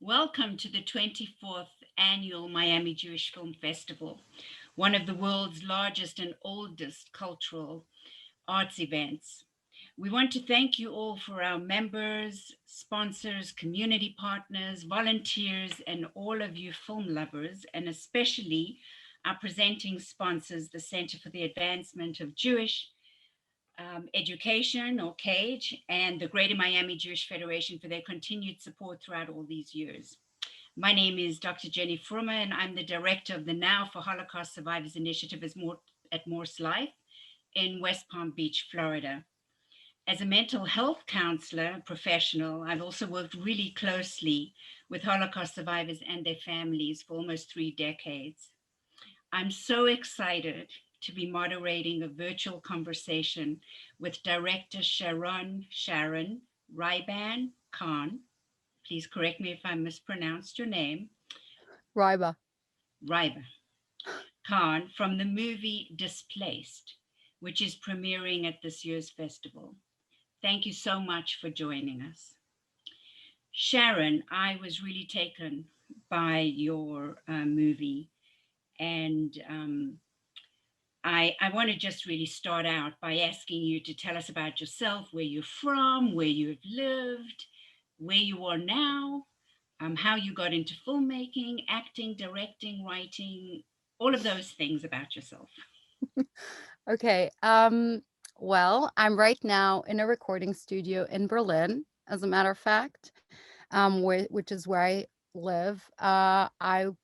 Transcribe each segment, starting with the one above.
Welcome to the 24th annual Miami Jewish Film Festival, one of the world's largest and oldest cultural arts events. We want to thank you all for our members, sponsors, community partners, volunteers, and all of you film lovers, and especially our presenting sponsors, the Center for the Advancement of Jewish Education, or CAGE, and the Greater Miami Jewish Federation for their continued support throughout all these years. My name is Dr. Jenny Frummer, and I'm the director of the Now for Holocaust Survivors Initiative at Morse Life in West Palm Beach, Florida. As a mental health counselor professional, I've also worked really closely with Holocaust survivors and their families for almost 3 decades. I'm so excited to be moderating a virtual conversation with director Sharon Ryba-Kahn. Please correct me if I mispronounced your name. Ryba. Ryba Khan from the movie Displaced, which is premiering at this year's festival. Thank you so much for joining us. Sharon, I was really taken by your movie, and I want to just really start out by asking you to tell us about yourself, where you're from, where you've lived, where you are now, how you got into filmmaking, acting, directing, writing, all of those things about yourself. Okay. Well, I'm right now in a recording studio in Berlin, as a matter of fact, which is where I live. I'm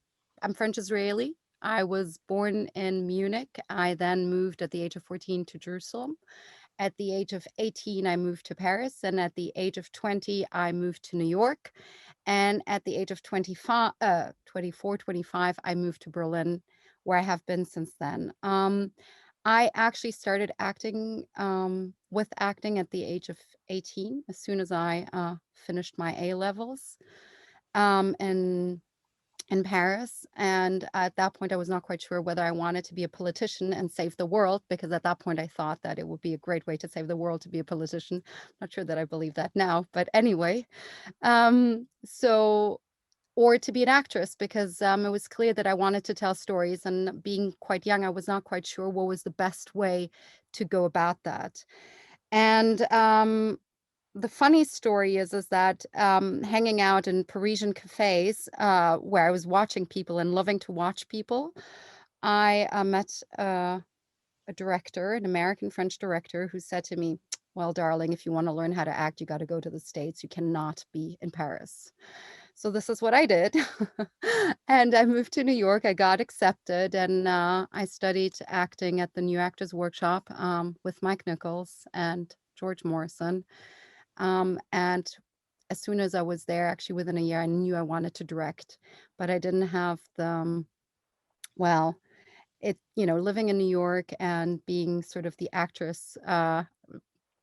French Israeli. I was born in Munich. I then moved at the age of 14 to Jerusalem. At the age of 18, I moved to Paris. And at the age of 20, I moved to New York. And at the age of 24, 25, I moved to Berlin, where I have been since then. I actually started acting with acting at the age of 18, as soon as I finished my A levels in Paris. And at that point, I was not quite sure whether I wanted to be a politician and save the world, because at that point, I thought that it would be a great way to save the world to be a politician. Not sure that I believe that now, but anyway. So or to be an actress, because it was clear that I wanted to tell stories. And being quite young, I was not quite sure what was the best way to go about that. And the funny story is that hanging out in Parisian cafes, where I was watching people and loving to watch people, I met a director, an American French director, who said to me, "Well, darling, if you want to learn how to act, you got to go to the States. You cannot be in Paris." So this is what I did. And I moved to New York. I got accepted, and I studied acting at the New Actors Workshop with Mike Nichols and George Morrison. And as soon as I was there, actually within a year, I knew I wanted to direct, but I didn't have the, well, living in New York and being sort of the actress,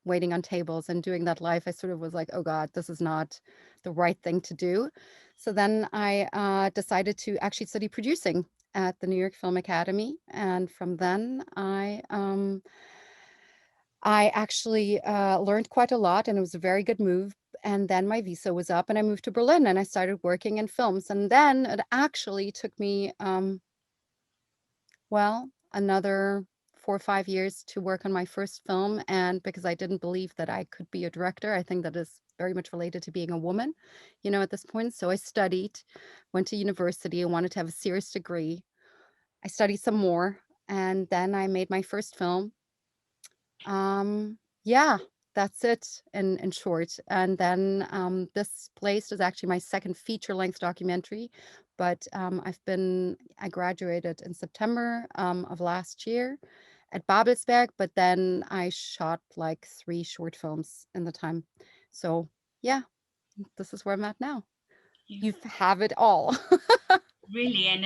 waiting on tables and doing that life, I sort of was like, oh God, this is not the right thing to do. So then I decided to actually study producing at the New York Film Academy. And from then I actually learned quite a lot, and it was a very good move. And then my visa was up and I moved to Berlin and I started working in films. And then it actually took me, another 4 or 5 years to work on my first film. And because I didn't believe that I could be a director, I think that is very much related to being a woman, at this point. So I studied, went to university. I wanted to have a serious degree. I studied some more, and then I made my first film. Yeah, that's it in short. And then this place is actually my second feature-length documentary, but I graduated in September of last year at Babelsberg, but then I shot like 3 short films in the time. So yeah, this is where I'm at now. You You have it all. really, and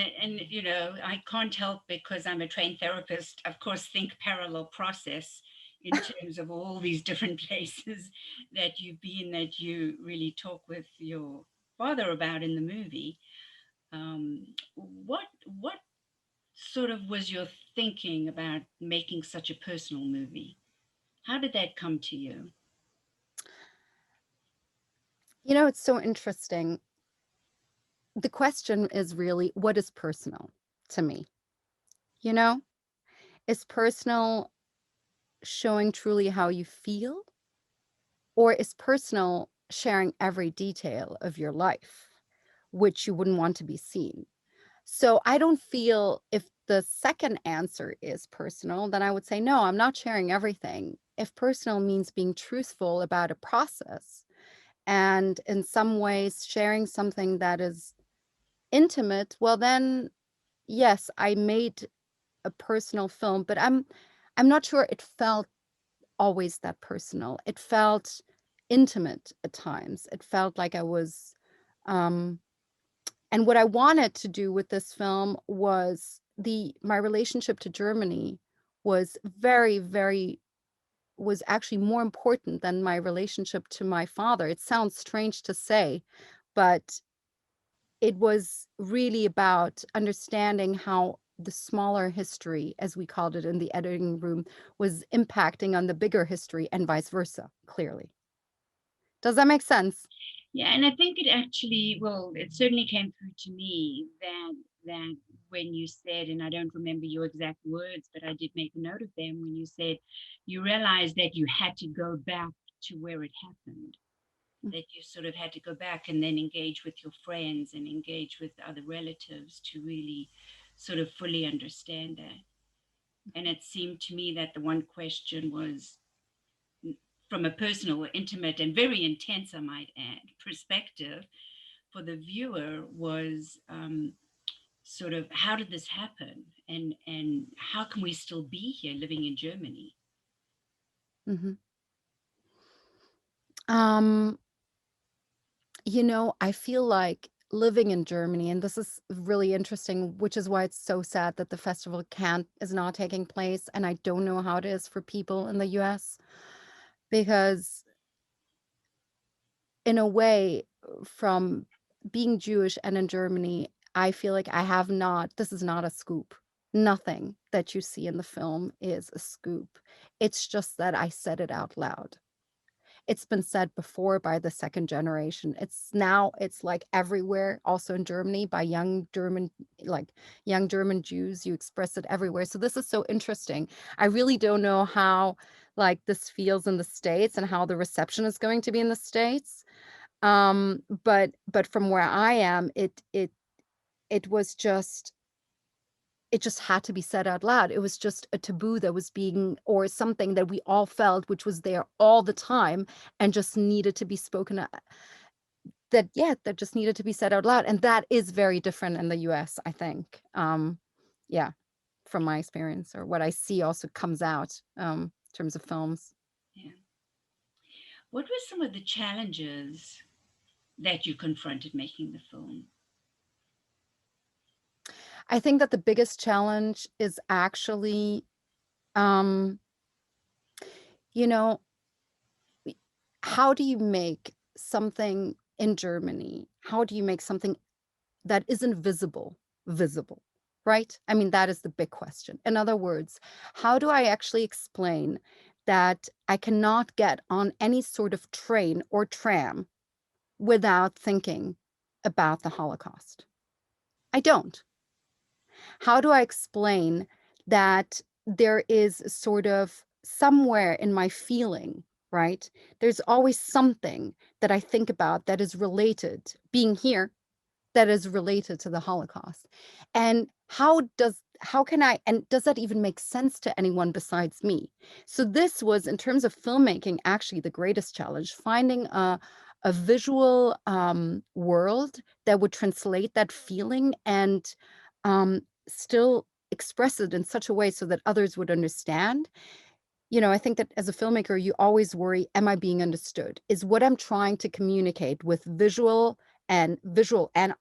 I can't help, because I'm a trained therapist, of course, think parallel process in terms of all these different places that you've been, that you really talk with your father about in the movie. What sort of was your thinking about making such a personal movie? How did that come to you? It's so interesting. the question is really, what is personal to me? You know, is personal showing truly how you feel, or is personal sharing every detail of your life, which you wouldn't want to be seen? So I don't feel, if the second answer is personal, then I would say, no, I'm not sharing everything. If personal means being truthful about a process and in some ways sharing something that is intimate, well, then yes, I made a personal film, but I'm not sure it felt always that personal. It felt intimate at times. It felt like I was um and what I wanted to do with this film was the my relationship to Germany was was actually more important than my relationship to my father. It sounds strange to say, but it was really about understanding how the smaller history, as we called it in the editing room, was impacting on the bigger history and vice versa, clearly. Does that make sense? Yeah, and I think it actually, well, it certainly came through to me that when you said, and I don't remember your exact words, but I did make a note of them when you said you realized that you had to go back to where it happened, that you sort of had to go back and then engage with your friends and engage with other relatives to really sort of fully understand that. And it seemed to me that the one question was, from a personal, intimate, and very intense, I might add, perspective for the viewer was sort of, how did this happen, and how can we still be here living in Germany? Mhm. Um, I feel like living in Germany, and this is really interesting, which is why it's so sad that the festival can't is not taking place, and I don't know how it is for people in the US, because in a way, from being Jewish and in Germany, I feel like I have not this is not a scoop. Nothing that you see in the film is a scoop. It's just that I said it out loud. It's been said before by the second generation. It's like everywhere, also in Germany, by young German Jews. You express it everywhere. So this is so interesting. I really don't know how like this feels in the States and how the reception is going to be in the States. But from where I am, it was just it just had to be said out loud. It was just a taboo that was being, or something that we all felt, which was there all the time and just needed to be spoken that, yeah, that just needed to be said out loud. And that is very different in the US, I think. Yeah, from my experience, or what I see also comes out in terms of films. Yeah. What were some of the challenges that you confronted making the film? I think that the biggest challenge is actually, um, you know, how do you make something in Germany? How do you make something that isn't visible, right? I mean, that is the big question. In other words, how do I actually explain that I cannot get on any sort of train or tram without thinking about the Holocaust? I don't. How do I explain that there is sort of somewhere in my feeling, right? There's always something that I think about that is related, being here, that is related to the Holocaust. And how can I, and does that even make sense to anyone besides me? So this was, in terms of filmmaking, actually the greatest challenge, finding a visual world that would translate that feeling and still express it in such a way so that others would understand. I think that as a filmmaker, you always worry, am I being understood? Is what I'm trying to communicate with visual and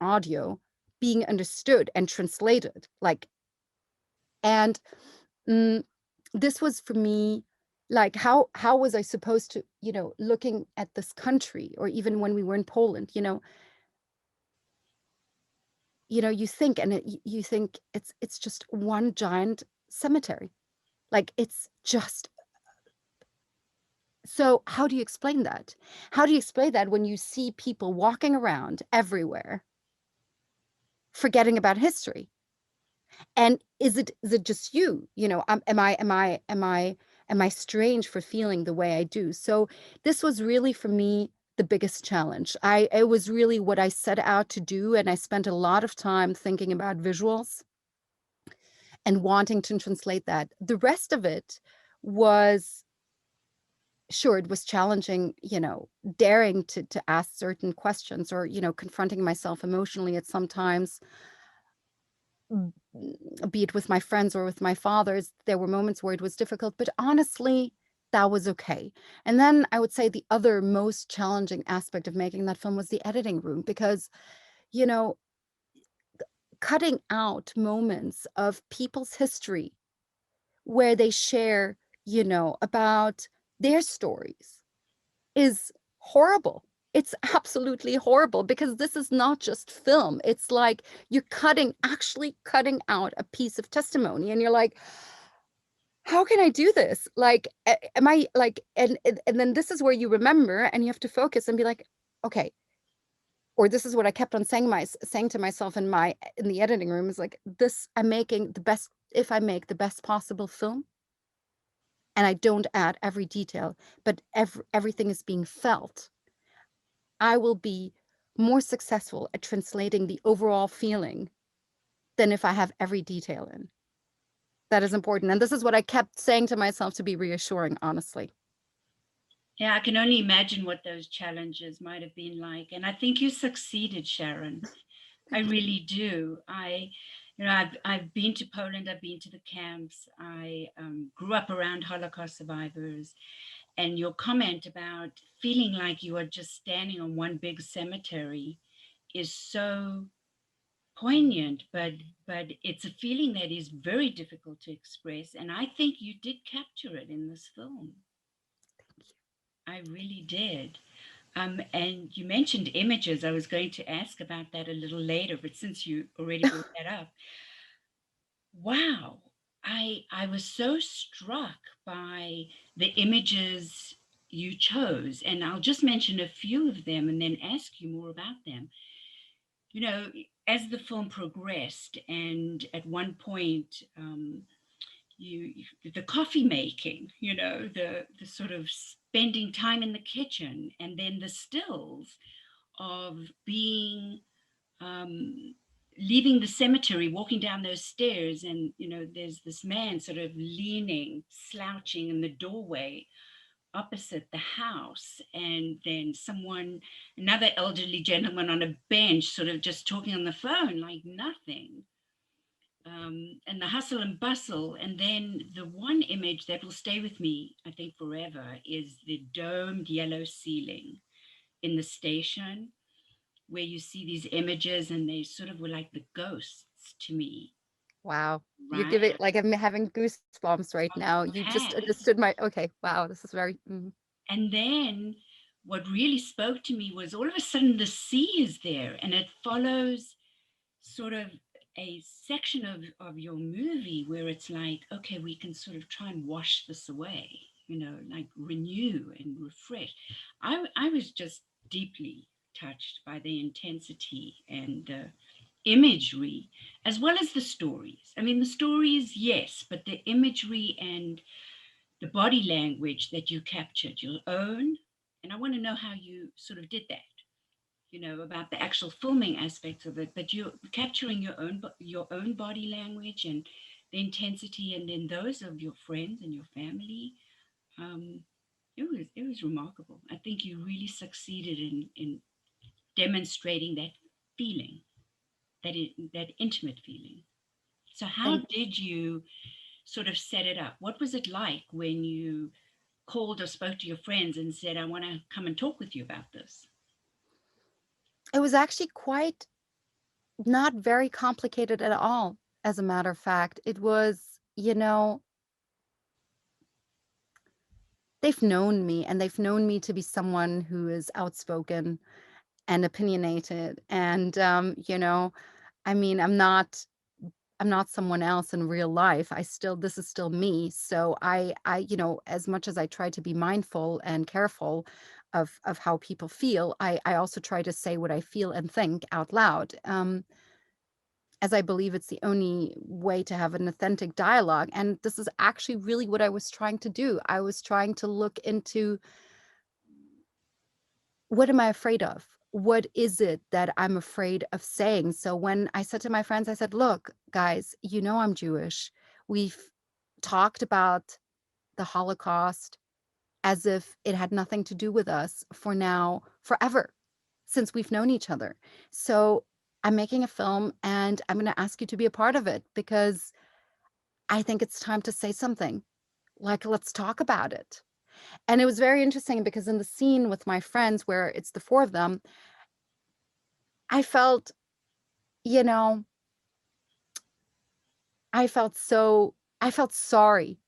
audio being understood and translated? And mm, this was for me, like, how was I supposed to, looking at this country, or even when we were in Poland, you think, and you think it's just one giant cemetery. Like, it's just, so how do you explain that? How do you explain that when you see people walking around everywhere, forgetting about history. And is it just you? Am I strange for feeling the way I do? So this was really for me the biggest challenge. It was really what I set out to do, and I spent a lot of time thinking about visuals and wanting to translate that. The rest of it was, sure, it was challenging, daring to ask certain questions, or, confronting myself emotionally at sometimes, mm, be it with my friends or with my fathers. There were moments where it was difficult, but honestly, that was okay. And then I would say the other most challenging aspect of making that film was the editing room, because, you know, cutting out moments of people's history where they share, about their stories is horrible. It's absolutely horrible, because this is not just film. It's like you're actually cutting out a piece of testimony, and you're like, how can I do this? Like, am I like, and then this is where you remember, and you have to focus and be like, okay, or this is what I kept on saying to myself in the editing room, is like, this, I'm making the best. If I make the best possible film, and I don't add every detail, but everything is being felt, I will be more successful at translating the overall feeling than if I have every detail in. That is important. And this is what I kept saying to myself to be reassuring, honestly. Yeah, I can only imagine what those challenges might have been like. And I think you succeeded, Sharon. I Thank you. really do. I've been to Poland. I've been to the camps. I grew up around Holocaust survivors. And your comment about feeling like you are just standing on one big cemetery is so poignant, but it's a feeling that is very difficult to express. And I think you did capture it in this film. I really did. And you mentioned images. I was going to ask about that a little later, but since you already brought that up, wow, I was so struck by the images you chose, and I'll just mention a few of them and then ask you more about them. You know, as the film progressed, and at one point, the coffee making, the sort of spending time in the kitchen, and then the stills of being um, leaving the cemetery, walking down those stairs, and there's this man sort of leaning, slouching in the doorway opposite the house, and then another elderly gentleman on a bench, sort of just talking on the phone like nothing. And the hustle and bustle. And then the one image that will stay with me, I think, forever is the domed yellow ceiling in the station, where you see these images and they sort of were like the ghosts to me, Wow. You're right? giving, like, I'm having goosebumps right now. You I just have. understood okay. Wow. This is very, And then what really spoke to me was all of a sudden the sea is there, and it follows sort of a section of your movie where it's like, okay, we can sort of try and wash this away, like renew and refresh. I was just deeply touched by the intensity and the imagery, as well as the stories. I mean, the stories, yes, but the imagery and the body language that you captured, your own. And I want to know how you sort of did that, about the actual filming aspects of it, but you're capturing your own body language and the intensity, and then those of your friends and your family. Um, it was remarkable. I think you really succeeded in demonstrating that feeling, that intimate feeling. So how thank did you sort of set it up? What was it like when you called or spoke to your friends and said, I want to come and talk with you about this? It was actually quite not very complicated at all, as a matter of fact. It was, they've known me, and they've known me to be someone who is outspoken and opinionated. And, I mean, I'm not someone else in real life. This is still me. So as much as I try to be mindful and careful of how people feel, I also try to say what I feel and think out loud. as I believe it's the only way to have an authentic dialogue. And this is actually really what I was trying to do. I was trying to look into, what am I afraid of? What is it that I'm afraid of saying? So when I said to my friends, I said, look, guys, I'm Jewish. We've talked about the Holocaust as if it had nothing to do with us for now, forever, since we've known each other. So I'm making a film and I'm going to ask you to be a part of it because I think it's time to say something. Like, let's talk about it. And it was very interesting because in the scene with my friends, where it's the four of them, I felt, you know, I felt sorry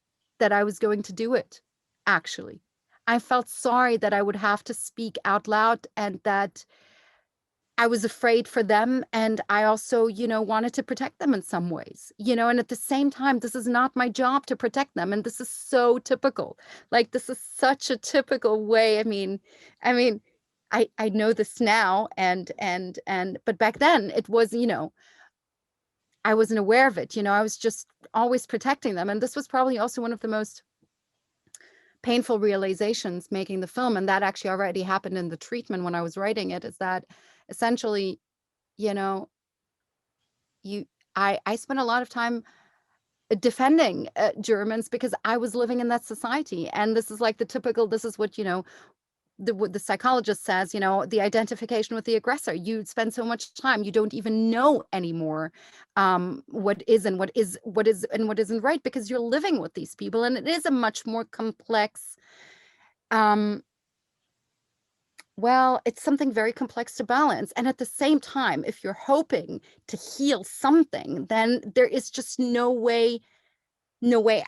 that I was going to do it, actually. I felt sorry that I would have to speak out loud and that I was afraid for them. And I also, wanted to protect them in some ways, and at the same time, this is not my job to protect them. And this is so typical. Like, this is such a typical way. I mean, I know this now but back then it was, I wasn't aware of it. I was just always protecting them. And this was probably also one of the most painful realizations making the film. And that actually already happened in the treatment when I was writing it, is that essentially, you know, you I spent a lot of time defending Germans because I was living in that society. And this is like the typical, this is what, what the psychologist says, the identification with the aggressor. You spend so much time, you don't even know anymore what is and what is and what isn't right, because you're living with these people. And it is a much more complex, um, well, it's something very complex to balance. And at the same time, if you're hoping to heal something, then there is just no way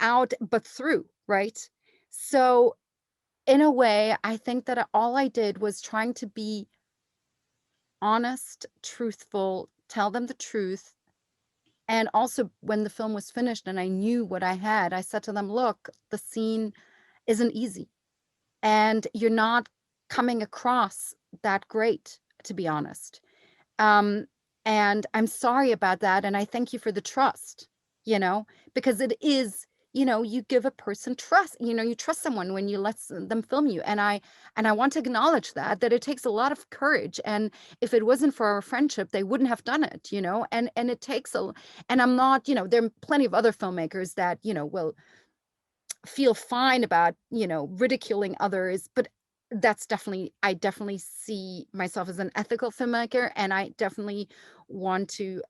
out but through, right? So in a way, I think that all I did was trying to be honest, truthful, tell them the truth. And also, when the film was finished and I knew what I had, I said to them, look, the scene isn't easy. And you're not coming across that great, to be honest. Um, and I'm sorry about that. And I thank you for the trust, because it is, you give a person trust, you trust someone when you let them film you. And I want to acknowledge that it takes a lot of courage. And if it wasn't for our friendship, they wouldn't have done it, and it takes and I'm not, there are plenty of other filmmakers that, will feel fine about, ridiculing others, but I definitely see myself as an ethical filmmaker, and I definitely want to,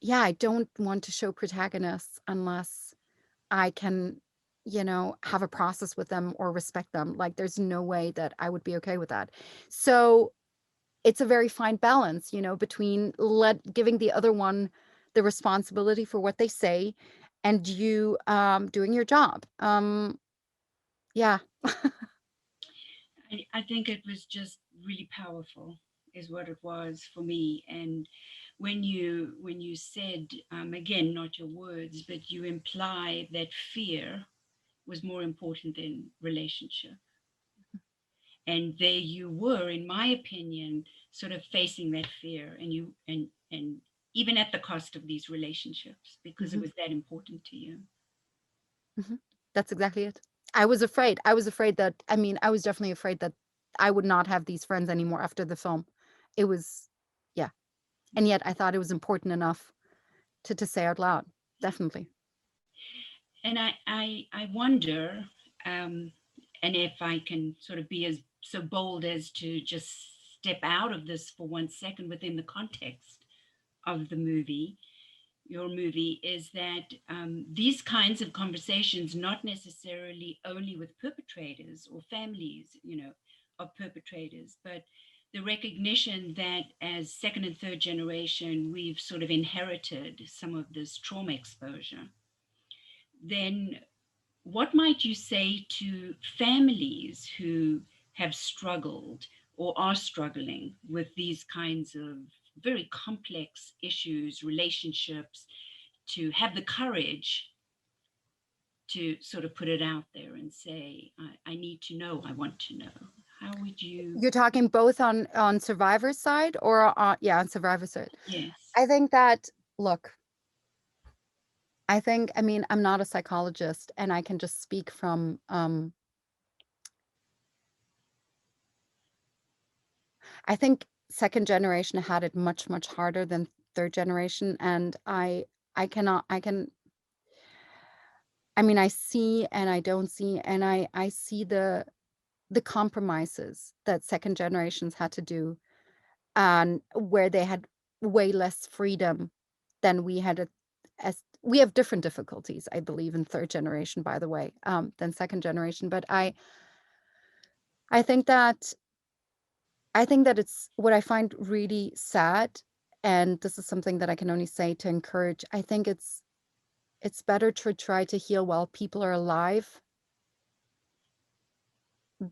yeah, I don't want to show protagonists unless I can, have a process with them or respect them. Like, there's no way that I would be okay with that. So it's a very fine balance, between giving the other one the responsibility for what they say, and you doing your job. Yeah. I think it was just really powerful, is what it was for me. And when you said, again, not your words, but you imply that fear was more important than relationship. And there you were, in my opinion, sort of facing that fear, and even at the cost of these relationships, because it Mhm, was that important to you. mhm. That's exactly it. I was afraid. I was definitely afraid that I would not have these friends anymore after the film. It was, yeah. And yet I thought it was important enough to say out loud. Definitely. And I wonder, um, and if I can sort of be as so bold as to just step out of this for 1 second within the context of the movie, your movie, is that these kinds of conversations, not necessarily only with perpetrators or families, of perpetrators, but the recognition that as second and third generation, we've sort of inherited some of this trauma exposure. Then what might you say to families who have struggled or are struggling with these kinds of very complex issues, relationships, to have the courage to sort of put it out there and say, I need to know, I want to know? How would you? You're talking both on survivor's side or yeah, on survivor's side. Yes. I think that, look, I mean, I'm not a psychologist and I can just speak from I think second generation had it much, much harder than third generation. And I cannot, I mean, I see and I don't see, and I see the compromises that second generations had to do, and where they had way less freedom than we had. As we have different difficulties, I believe, in third generation, by the way, than second generation. But I think that it's what I find really sad, and this is something that I can only say to encourage. I think it's better to try to heal while people are alive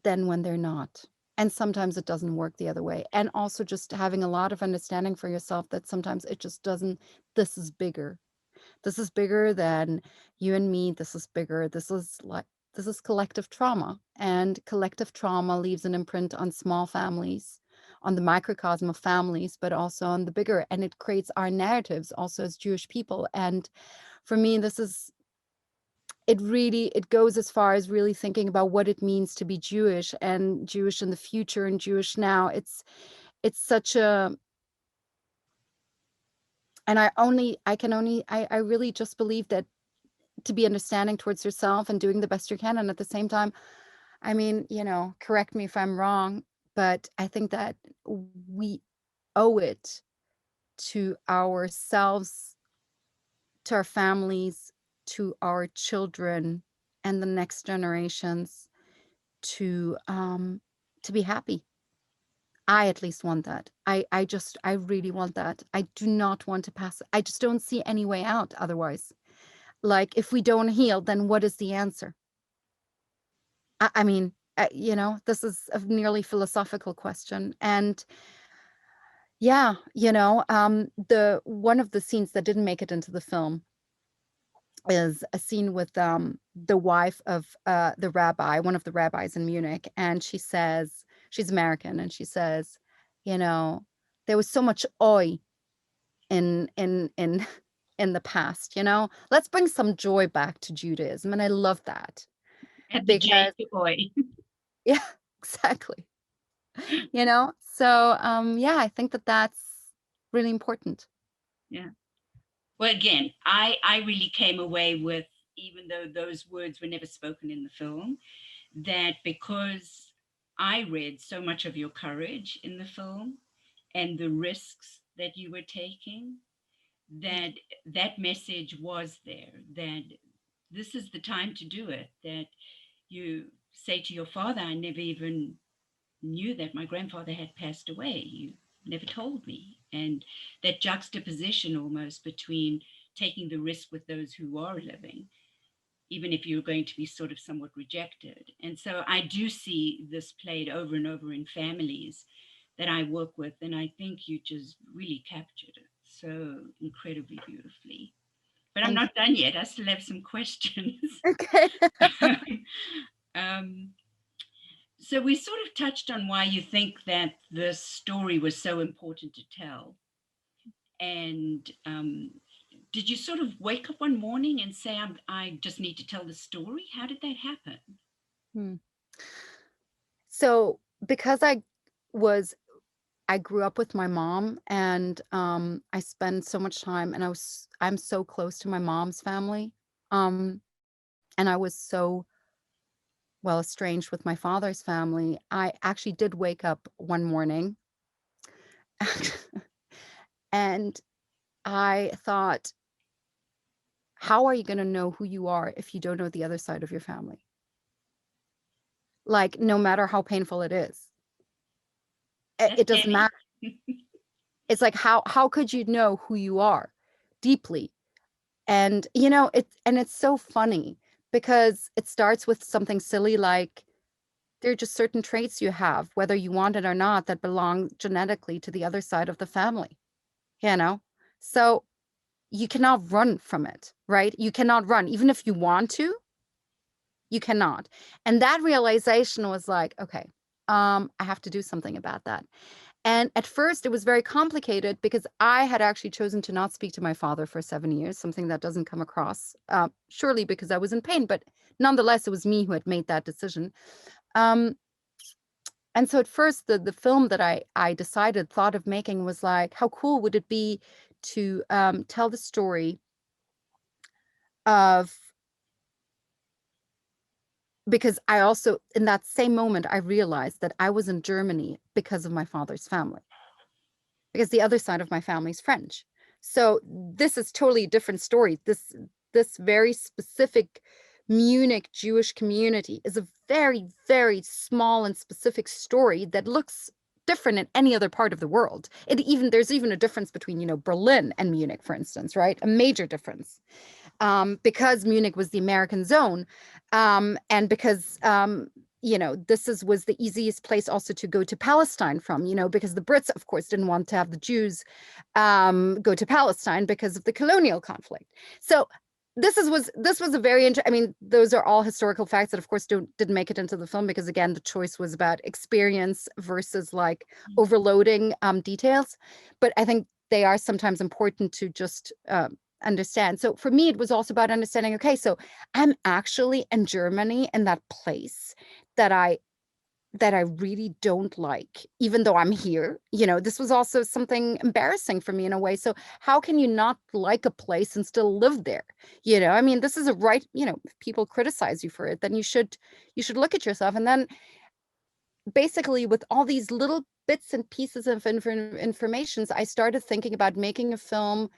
than when they're not. And sometimes it doesn't work the other way. And also just having a lot of understanding for yourself that sometimes it just doesn't. This is bigger. This is bigger than you and me. This is bigger. This is collective trauma. And collective trauma leaves an imprint on small families, on the microcosm of families, but also on the bigger. And it creates our narratives also as Jewish people. And for me, this is it goes as far as really thinking about what it means to be Jewish, and Jewish in the future and Jewish now. It's such a and I really just believe that to be understanding towards yourself and doing the best you can, and at the same time, I mean, correct me if I'm wrong, but I think that we owe it to ourselves, to our families, to our children and the next generations to be happy. I at least want that. I really want that. I do not want to pass. I just don't see any way out otherwise. Like, if we don't heal, then what is the answer? I mean, this is a nearly philosophical question. And yeah, the one of the scenes that didn't make it into the film is a scene with the wife of the rabbi, one of the rabbis in Munich, and she says, she's American, and she says, you know, there was so much oi in in the past, let's bring some joy back to Judaism. And I love that At the J because to boy. yeah, exactly. So yeah, I think that that's really important. Yeah. Well, again, I really came away with, even though those words were never spoken in the film, that because I read so much of your courage in the film and the risks that you were taking, Thank that that message was there, that this is the time to do it, that you say to your father, I never even knew that my grandfather had passed away. You never told me. And that juxtaposition almost between taking the risk with those who are living, even if you're going to be sort of somewhat rejected. And so I do see this played over and over in families that I work with. And I think you just really captured it so incredibly beautifully. But I'm thank you. not done yet. I still have some questions. Okay. um, So we sort of touched on why you think that this story was so important to tell. And did you sort of wake up one morning and say, I just need to tell the story? How did that happen? Hmm. So because was I grew up with my mom, and I spend so much time, and I'm so close to my mom's family. And I was so well estranged with my father's family. I actually did wake up one morning and I thought, how are you going to know who you are if you don't know the other side of your family? Like, no matter how painful it is, That's it doesn't heavy. matter. It's like, how could you know who you are deeply? And it's so funny because it starts with something silly like there are just certain traits you have, whether you want it or not, that belong genetically to the other side of the family, you know? So you cannot run from it, right? You cannot run. Even if you want to, you cannot. And that realization was like, okay. I have to do something about that. And at first, it was very complicated because I had actually chosen to not speak to my father for 7 years, something that doesn't come across, surely because I was in pain, but nonetheless, it was me who had made that decision. Um, and so at first, the film that I thought of making was like, how cool would it be to tell the story of, because I also, in that same moment, I realized that I was in Germany because of my father's family, because the other side of my family is French. So this is totally a different story. This very specific Munich Jewish community is a very, very small and specific story that looks different in any other part of the world. There's even a difference between, Berlin and Munich, for instance, right? A major difference. Because Munich was the American zone, and because was the easiest place also to go to Palestine from, because the Brits, of course, didn't want to have the Jews go to Palestine because of the colonial conflict. So this was a very interesting. I mean, those are all historical facts that, of course, didn't make it into the film because, again, the choice was about experience versus like overloading details. But I think they are sometimes important to just understand. So for me, it was also about understanding, okay, so I'm actually in Germany, in that place that I really don't like, even though I'm here. This was also something embarrassing for me in a way. So how can you not like a place and still live there? I mean, this is a right, if people criticize you for it, then you should look at yourself. And then basically with all these little bits and pieces of informations, I started thinking about making a film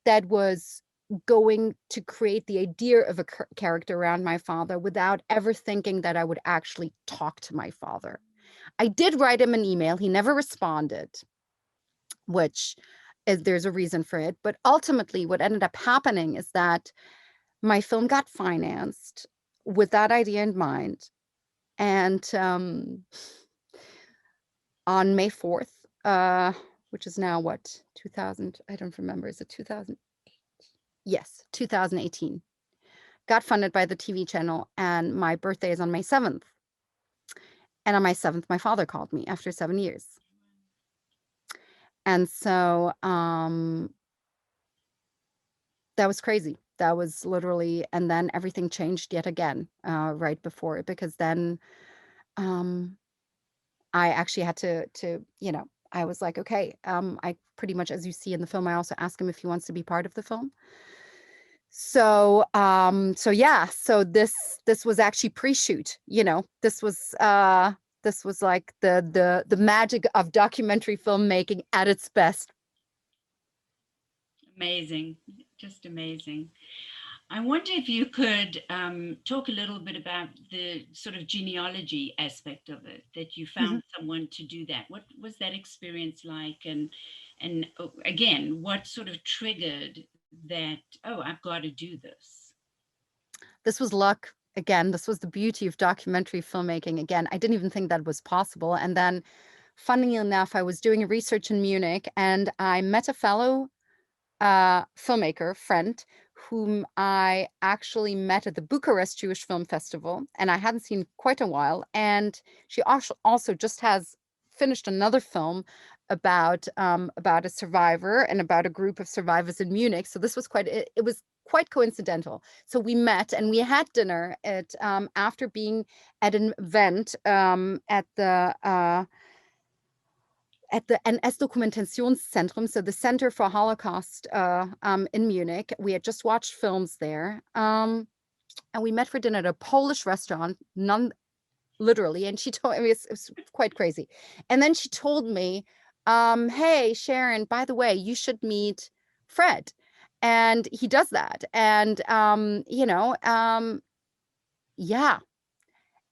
that was going to create the idea of a character around my father without ever thinking that I would actually talk to my father. I did write him an email. He never responded, which there's a reason for it. But ultimately, what ended up happening is that my film got financed with that idea in mind. And on May 4th, which is now what, 2000, I don't remember, is it 2008? Yes, 2018. Got funded by the TV channel, and my birthday is on May 7th. And on May 7th, my father called me after 7 years. And so that was crazy. That was literally, and then everything changed yet again right before it, because then I actually had to, I was like, okay, I pretty much, as you see in the film, I also ask him if he wants to be part of the film. So yeah, so this was actually pre-shoot, this was like the magic of documentary filmmaking at its best. Amazing, just amazing. I wonder if you could talk a little bit about the sort of genealogy aspect of it, that you found someone to do that. What was that experience like? And again, what sort of triggered that, oh, I've got to do this? This was luck. Again, this was the beauty of documentary filmmaking. Again, I didn't even think that was possible. And then, funnily enough, I was doing a research in Munich, and I met a fellow filmmaker friend whom I actually met at the Bucharest Jewish Film Festival, and I hadn't seen quite a while. And she also just has finished another film about a survivor and about a group of survivors in Munich. So this was it was quite coincidental. So we met and we had dinner at after being at an event at the NS-Dokumentationszentrum, so the Center for Holocaust in Munich. We had just watched films there. And we met for dinner at a Polish restaurant, literally. And she told me, it was quite crazy. And then she told me, hey, Sharon, by the way, you should meet Fred. And he does that. And, yeah.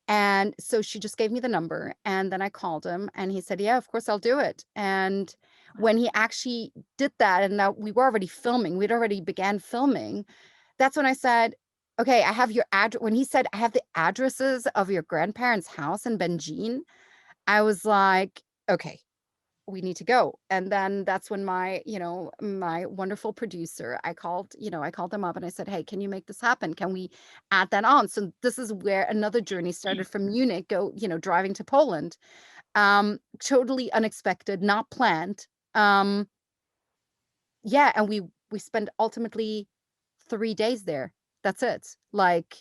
And so she just gave me the number, and then I called him, and he said, yeah, of course I'll do it. And when he actually did that, and now we were already filming, we'd already began filming, that's when I said, okay, I have your address. When he said, I have the addresses of your grandparents' house in Benjin, I was like, okay, we need to go. And then that's when my wonderful producer, I called them up and I said, hey, can you make this happen? Can we add that on? So this is where another journey started from Munich, driving to Poland. Totally unexpected, not planned. Um, yeah, and we spent ultimately 3 days there. That's it. Like,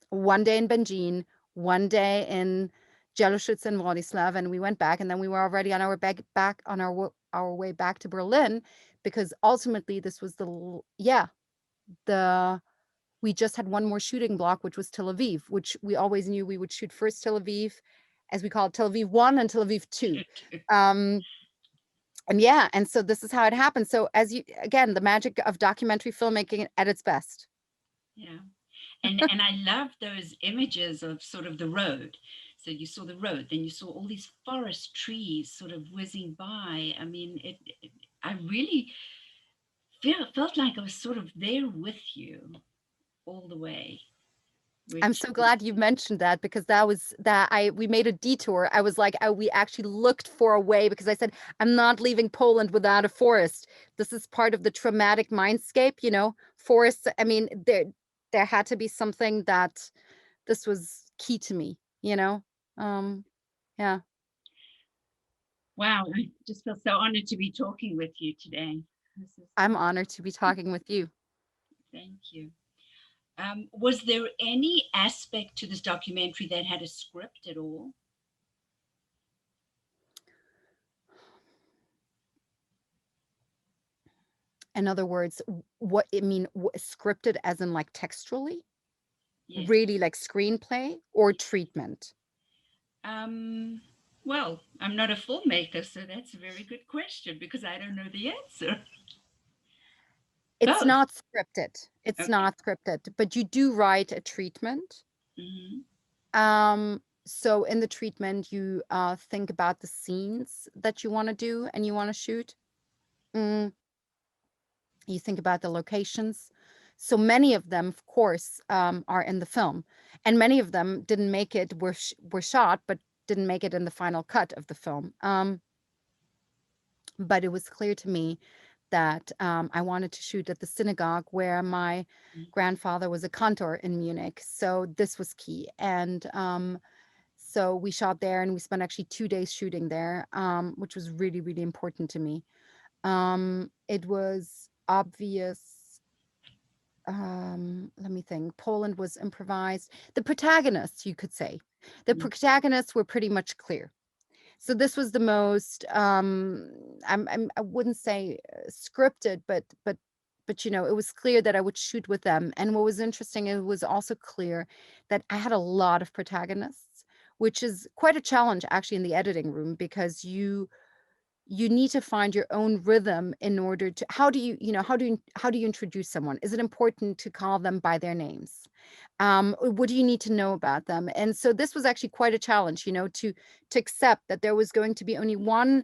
one day in Benjin, one day in Jeloschitz and Władysław, and we went back, and then we were already on our back on our way back to Berlin, because ultimately this was the we just had one more shooting block, which was Tel Aviv, which we always knew we would shoot first Tel Aviv, as we call it, Tel Aviv 1 and Tel Aviv 2. Um, and yeah, and so this is how it happened. So again, the magic of documentary filmmaking at its best. Yeah. And I love those images of sort of the road. So you saw the road, then you saw all these forest trees sort of whizzing by. I mean, I really felt like I was sort of there with you all the way, I'm which so glad you mentioned that, because that was that I we made a detour. I was like, we actually looked for a way, because I said, I'm not leaving Poland without a forest. This is part of the traumatic mindscape, forests. I mean, there had to be something that this was key to me. Um, yeah, wow, I just feel so honored to be talking with you today. This is I'm honored to be talking with you. Thank you. Was there any aspect to this documentary that had a script at all? In other words, what it mean, scripted as in like textually, Yes. really like screenplay or treatment? Um, well, I'm not a filmmaker, so that's a very good question because I don't know the answer. It's Both. not scripted. It's Okay. not scripted, but you do write a treatment. Hmm. So in the treatment, you think about the scenes that you want to do and you want to shoot. Mm, you think about the locations. So many of them, of course, are in the film, and many of them didn't make it. Were shot, but didn't make it in the final cut of the film. But it was clear to me that I wanted to shoot at the synagogue where my grandfather was a cantor in Munich. So this was key. And so we shot there, and we spent actually 2 days shooting there, which was really, really important to me. It was obvious. Let me think. Poland was improvised. The protagonists, you could say, the protagonists were pretty much clear. So this was the most I wouldn't say scripted, but it was clear that I would shoot with them. And what was interesting, it was also clear that I had a lot of protagonists, which is quite a challenge actually in the editing room, because you need to find your own rhythm in order to how do you introduce someone. Is it important to call them by their names? What do you need to know about them? And so this was actually quite a challenge, to accept that there was going to be only one.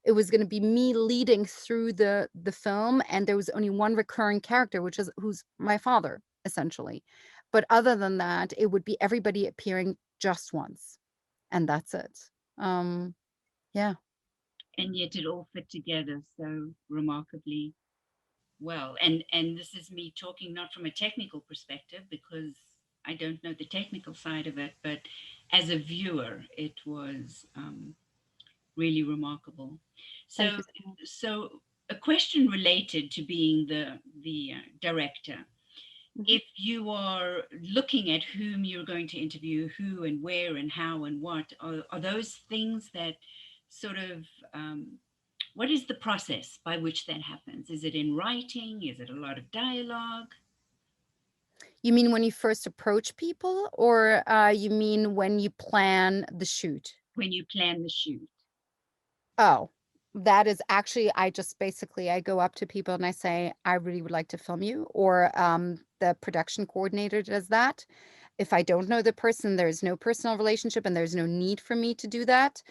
It was going to be me leading through the film, and there was only one recurring character, who's my father, essentially. But other than that, it would be everybody appearing just once, and that's it. Yeah. And yet it all fit together so remarkably well. And this is me talking not from a technical perspective because I don't know the technical side of it, but as a viewer, it was really remarkable. Thank So, you so much. so a question related to being the director. Mhm. If you are looking at whom you're going to interview, who and where and how and what, are those things that sort of what is the process by which that happens? Is it in writing? Is it a lot of dialogue? You mean when you first approach people, or you mean when you plan the shoot? When you plan the shoot? Oh, that is actually, I go up to people and I say, I really would like to film you, or the production coordinator does that. If I don't know the person, there's no personal relationship and there's no need for me to do that.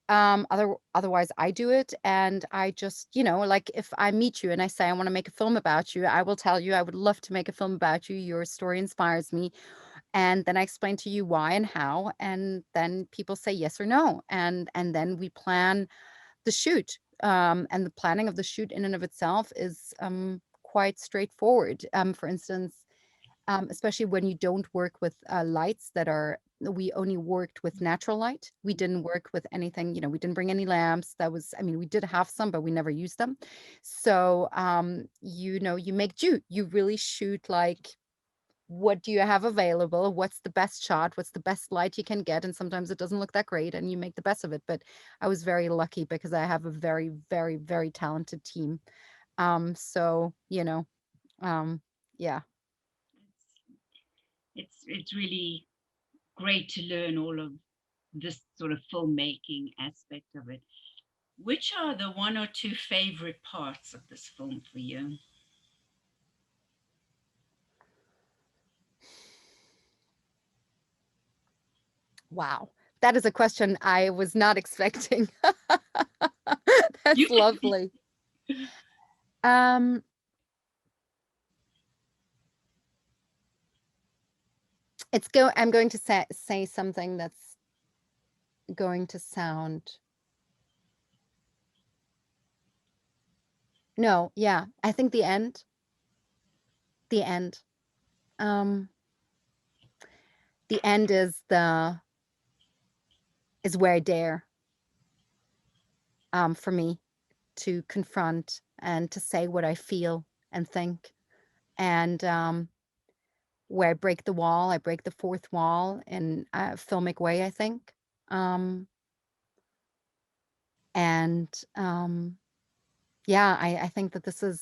Otherwise I do it, and I just, like, if I meet you and I say I want to make a film about you, I will tell you I would love to make a film about you. Your story inspires me. And then I explain to you why and how, and then people say yes or no. And then we plan the shoot, and the planning of the shoot in and of itself is quite straightforward. For instance, especially when you don't work with lights that are, we only worked with natural light. We didn't work with anything, we didn't bring any lamps. That was, I mean, we did have some, but we never used them. So, you make do. You really shoot like, what do you have available? What's the best shot? What's the best light you can get? And sometimes it doesn't look that great and you make the best of it. But I was very lucky because I have a very, very, very talented team. So, um, yeah. It's really great to learn all of this sort of filmmaking aspect of it. Which are the one or two favorite parts of this film for you? Wow. That is a question I was not expecting. You That's can, lovely. Um, I'm going to say something that's going to sound, no, yeah, I think the end. The end. Um, the end is where I dare, for me to confront and to say what I feel and think. And where I break the fourth wall in a filmic way, I think. Um, and yeah, I think that this is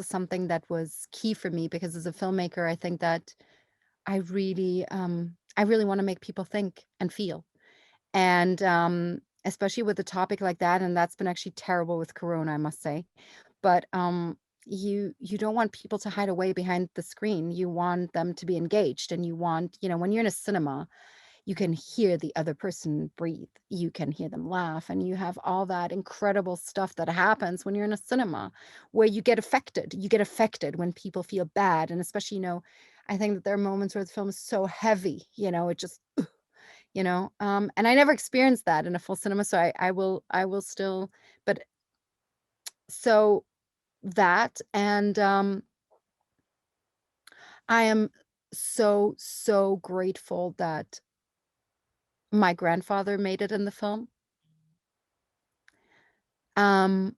something that was key for me because as a filmmaker, I think that I really want to make people think and feel. And especially with a topic like that, and that's been actually terrible with Corona, I must say. But you don't want people to hide away behind the screen. You want them to be engaged, and you want, when you're in a cinema, you can hear the other person breathe. You can hear them laugh, and you have all that incredible stuff that happens when you're in a cinema where you get affected. You get affected when people feel bad. And especially, I think that there are moments where the film is so heavy, it just, and I never experienced that in a full cinema. So I will still, but so that, and I am so, so grateful that my grandfather made it in the film. Um,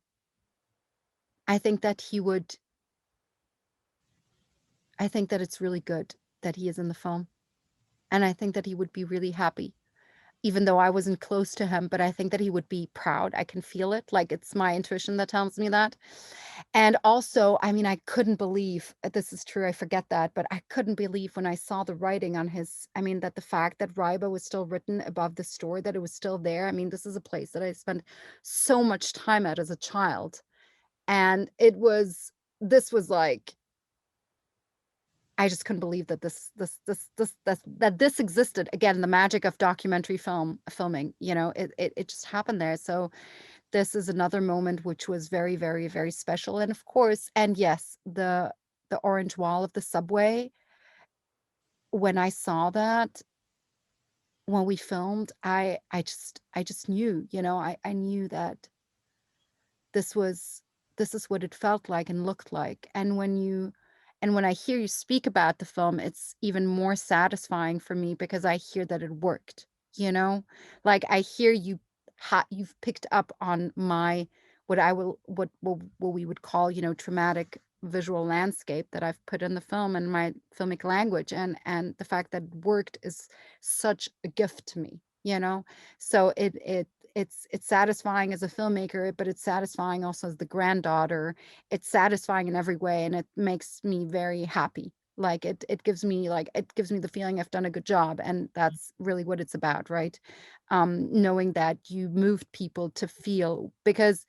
I think that he would I think that it's really good that he is in the film, and I think that he would be really happy, even though I wasn't close to him, but I think that he would be proud. I can feel it, like, it's my intuition that tells me that. And also, I mean, I couldn't believe this is true, I forget that, but I couldn't believe when I saw the writing on his, I mean, that the fact that Ryba was still written above the store, that it was still there. I mean, this is a place that I spent so much time at as a child, and this was like, I just couldn't believe that this existed. Again, the magic of documentary filming, it just happened there. So this is another moment which was very, very, very special. And of course, and yes, the orange wall of the subway, when I saw that when we filmed, I just knew, I knew that this was this is what it felt like and looked like. And when I hear you speak about the film, it's even more satisfying for me because I hear that it worked, you know? Like I hear you've picked up on my what I will what we would call, traumatic visual landscape that I've put in the film and my filmic language, and the fact that it worked is such a gift to me, you know? So it's satisfying as a filmmaker, but it's satisfying also as the granddaughter. It's satisfying in every way, and it makes me very happy. Like it gives me the feeling I've done a good job, and that's really what it's about, right? Knowing that you moved people to feel, because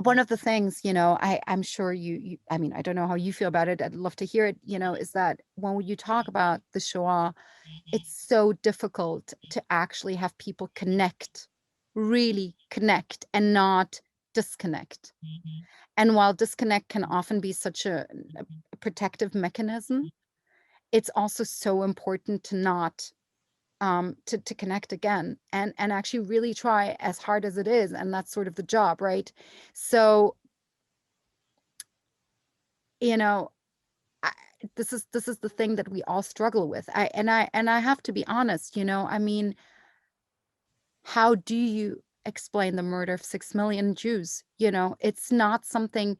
one of the things, I'm sure I mean, I don't know how you feel about it. I'd love to hear it, is that when you talk about the Shoah, it's so difficult to actually have people connect, really connect, and not disconnect. And while disconnect can often be such a protective mechanism, it's also so important to not to connect again and actually really try as hard as it is. And that's sort of the job, right? So, you know, I, this is the thing that we all struggle with. I have to be honest, I mean, how do you explain the murder of 6 million Jews? It's not something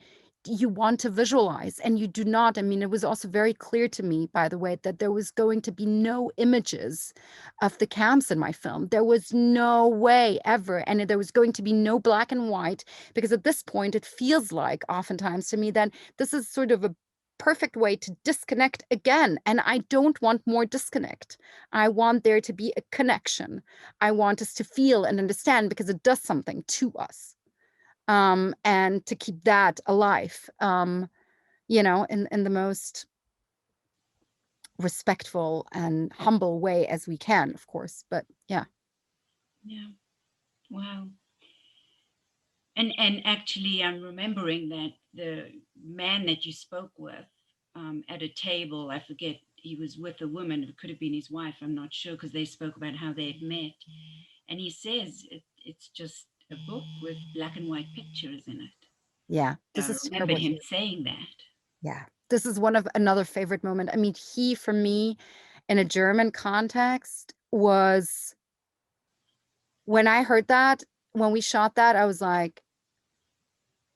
you want to visualize, and you do not. I mean, it was also very clear to me, by the way, that there was going to be no images of the camps in my film. There was no way ever. And there was going to be no black and white, because at this point, it feels like oftentimes to me that this is sort of a perfect way to disconnect again. And I don't want more disconnect. I want there to be a connection. I want us to feel and understand, because it does something to us. And to keep that alive, in the most respectful and humble way as we can, of course. But yeah. Yeah. Wow. And actually, I'm remembering that the man that you spoke with at a table, I forget, he was with a woman. It could have been his wife. I'm not sure, because they spoke about how they had met. And he says it's just a book with black and white pictures in it. Yeah. This I is remember terrible. him saying that. Yeah. This is one of another favorite moment. I mean, he, for me, in a German context, was when I heard that, when we shot that, I was like,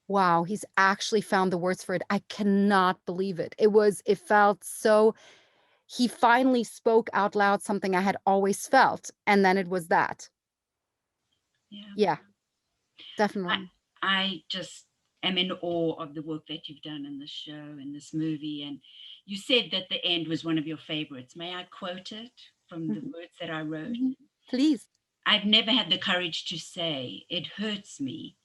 wow, he's actually found the words for it. I cannot believe it. It felt so, he finally spoke out loud something I had always felt. And then it was that. Yeah. Yeah, I, definitely. I just am in awe of the work that you've done in this show, in this movie. And you said that the end was one of your favorites. May I quote it from the Mhm, words that I wrote? mhm. Please. I've never had the courage to say, it hurts me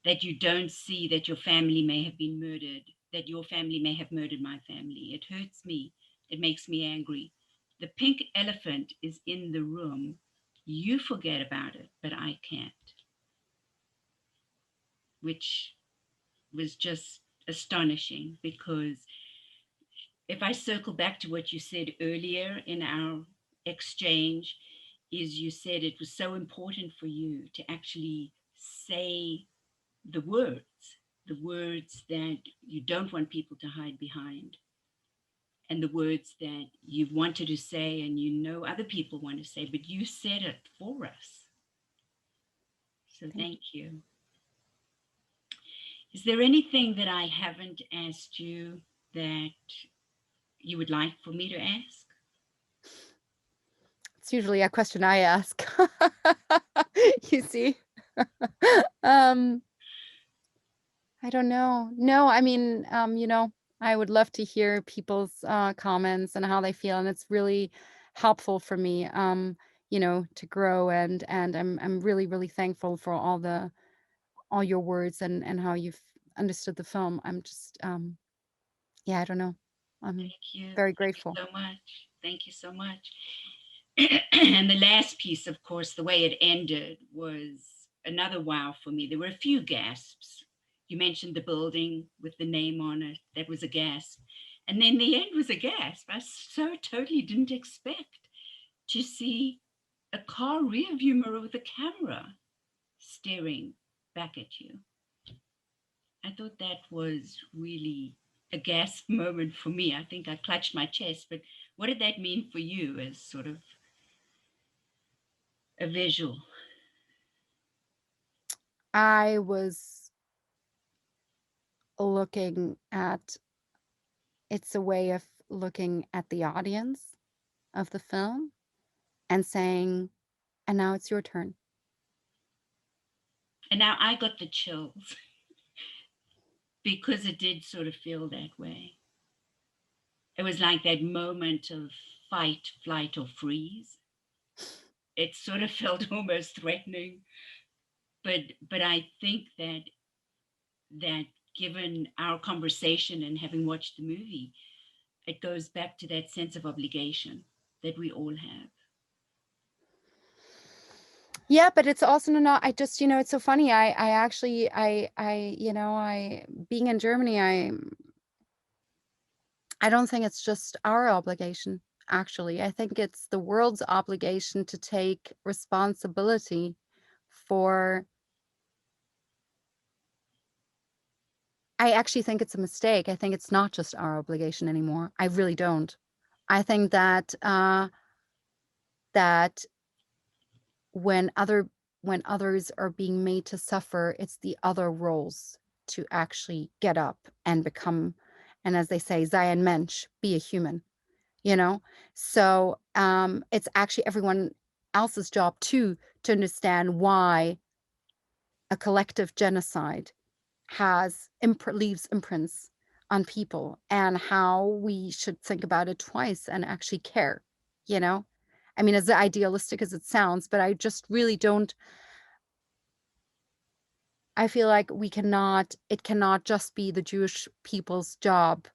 that you don't see that your family may have been murdered, that your family may have murdered my family. It hurts me. It makes me angry. The pink elephant is in the room. You forget about it, but I can't, which was just astonishing, because if I circle back to what you said earlier in our exchange, is you said it was so important for you to actually say the words that you don't want people to hide behind, and the words that you've wanted to say and other people want to say, but you said it for us. So Thank you. thank you. Is there anything that I haven't asked you that you would like for me to ask? It's usually a question I ask. You see? um, I don't know. No, I mean, I would love to hear people's comments and how they feel, and it's really helpful for me, to grow. And I'm really, really thankful for all your words and how you've understood the film. I'm just, yeah, I don't know. I'm Thank you. very Thank you grateful. so much. Thank you so much. And the last piece, of course, the way it ended was another wow for me. There were a few gasps. You mentioned the building with the name on it. That was a gasp. And then the end was a gasp. I so totally didn't expect to see a car rear view mirror with a camera staring back at you. I thought that was really a gasp moment for me. I think I clutched my chest. But what did that mean for you as sort of a visual? I was looking at it's a way of looking at the audience of the film and saying, and now it's your turn. And now I got the chills because it did sort of feel that way. It was like that moment of fight, flight, or freeze. It sort of felt almost threatening, but I think that given our conversation and having watched the movie, it goes back to that sense of obligation that we all have. Yeah, but it's also not, I just, it's so funny. I actually, being in Germany, I don't think it's just our obligation. actually. I think it's the world's obligation to take responsibility for. I actually think it's a mistake. I think it's not just our obligation anymore. I really don't. I think that that when others are being made to suffer, it's the other roles to actually get up and become, and as they say, Sein Mensch, be a human, you know? So it's actually everyone else's job too to understand why a collective genocide leaves imprints on people, and how we should think about it twice and actually care, you know? I mean, as idealistic as it sounds, but I just really don't. I feel like it cannot just be the Jewish people's job,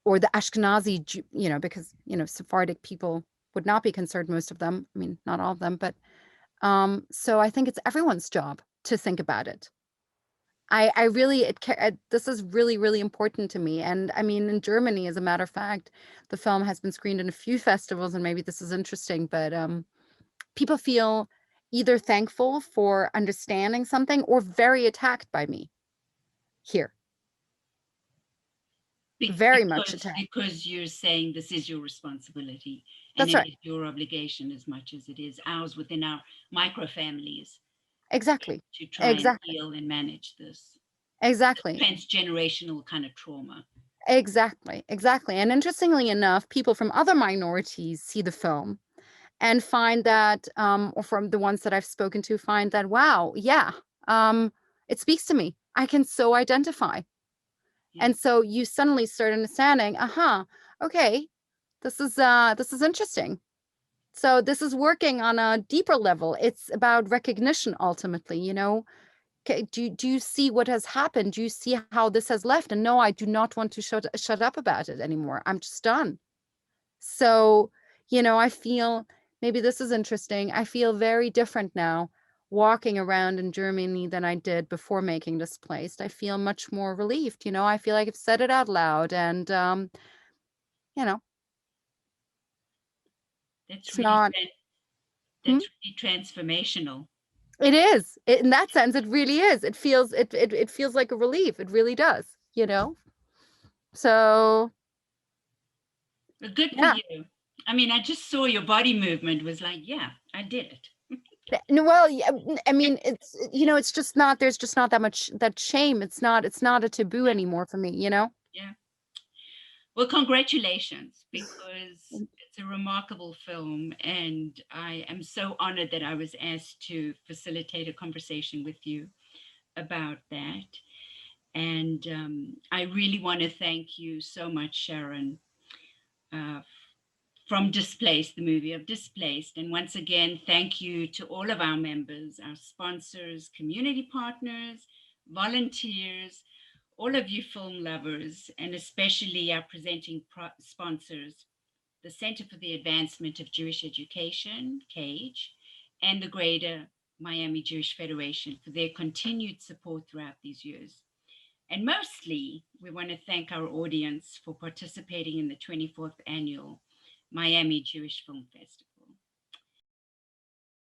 or the Ashkenazi, because, Sephardic people would not be concerned, most of them. I mean, not all of them, but so I think it's everyone's job to think about it. I really, this is really, really important to me. And I mean, in Germany, as a matter of fact, the film has been screened in a few festivals, and maybe this is interesting, but people feel either thankful for understanding something or very attacked by me here. Very much attacked. Because you're saying this is your responsibility and That's it right. is your obligation as much as it is ours within our micro families Exactly. to try and Exactly. heal and manage this Exactly. transgenerational kind of trauma. Exactly. Exactly. And interestingly enough, people from other minorities see the film and find that, or from the ones that I've spoken to, find that, wow, yeah, it speaks to me. I can so identify. Yeah. And so you suddenly start understanding, okay, this is interesting. So this is working on a deeper level. It's about recognition ultimately, Okay, do you see what has happened? Do you see how this has left? And no, I do not want to shut up about it anymore. I'm just done. So, I feel, maybe this is interesting. I feel very different now walking around in Germany than I did before making Displaced. I feel much more relieved. I feel like I've said it out loud, and you know, That's it's really not. Hmm? that's really transformational. It is. In that sense, it really is. It feels like a relief. It really does. So, But good for yeah. you. I mean, I just saw your body movement was like, yeah, I did it. No, well, yeah, I mean, it's just not. There's just not that much that shame. It's not a taboo Yeah. anymore for me. Yeah. Well, congratulations, because it's a remarkable film. And I am so honored that I was asked to facilitate a conversation with you about that. And I really want to thank you so much, Sharon, uh, from Displaced, the movie of Displaced. And once again, thank you to all of our members, our sponsors, community partners, volunteers, all of you film lovers, and especially our presenting sponsors, the Center for the Advancement of Jewish Education, CAGE, and the Greater Miami Jewish Federation for their continued support throughout these years. And mostly, we want to thank our audience for participating in the 24th annual Miami Jewish Film Festival.